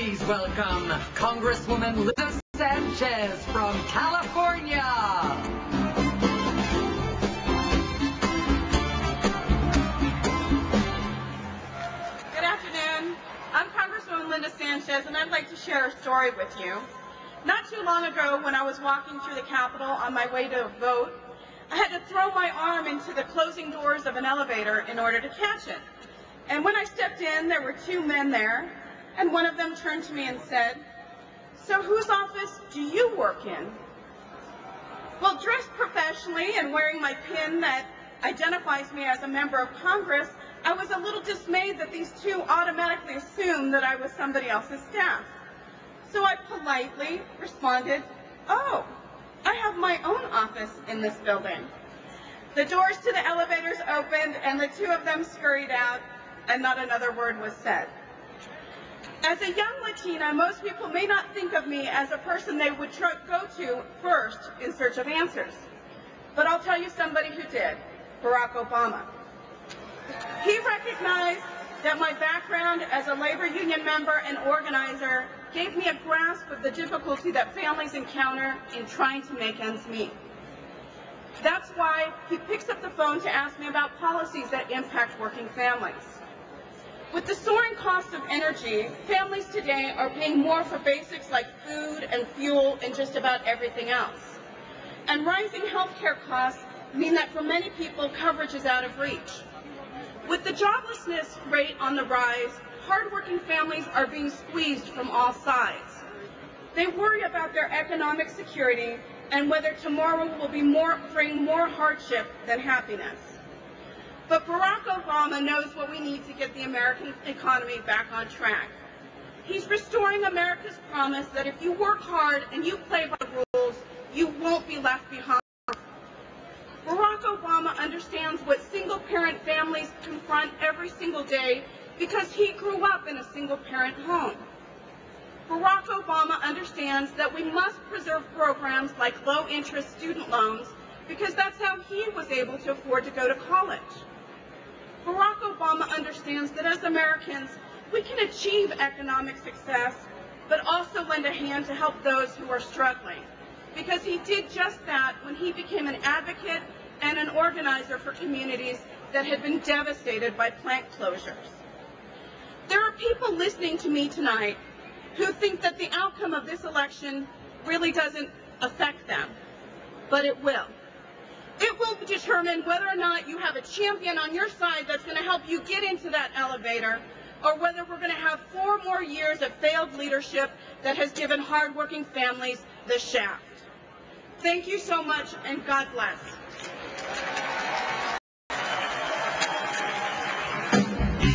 Please welcome Congresswoman Sanchez from California. Good afternoon. I'm Congresswoman Linda Sanchez, and I'd like to share a story with you. Not too long ago, when I was walking through the Capitol on my way to vote, I had to throw my arm into the closing doors of an elevator in order to catch it. And when I stepped in, there were two men there, and one of them turned to me and said, "So whose office do you work in?" Well, dressed professionally and wearing my pin that identifies me as a member of Congress, I was a little dismayed that these two automatically assumed that I was somebody else's staff. So I politely responded, "Oh, I have my own office in this building." The doors to the elevators opened and the two of them scurried out, and not another word was said. As a young Latina, most people may not think of me as a person they would go to first in search of answers. But I'll tell you somebody who did, Barack Obama. He recognized that my background as a labor union member and organizer gave me a grasp of the difficulty that families encounter in trying to make ends meet. That's why he picks up the phone to ask me about policies that impact working families. With the soaring cost of energy, families today are paying more for basics like food and fuel and just about everything else. And rising healthcare costs mean that for many people, coverage is out of reach. With the joblessness rate on the rise, hardworking families are being squeezed from all sides. They worry about their economic security and whether tomorrow will bring more hardship than happiness. But Barack Obama knows what we need to get the American economy back on track. He's restoring America's promise that if you work hard and you play by the rules, you won't be left behind. Barack Obama understands what single-parent families confront every single day because he grew up in a single-parent home. Barack Obama understands that we must preserve programs like low-interest student loans because that's how he was able to afford to go to college. Barack Obama understands that as Americans, we can achieve economic success, but also lend a hand to help those who are struggling, because he did just that when he became an advocate and an organizer for communities that had been devastated by plant closures. There are people listening to me tonight who think that the outcome of this election really doesn't affect them, but it will. It will determine whether or not you have a champion on your side that's going to help you get into that elevator, or whether we're going to have 4 more years of failed leadership that has given hardworking families the shaft. Thank you so much, and God bless.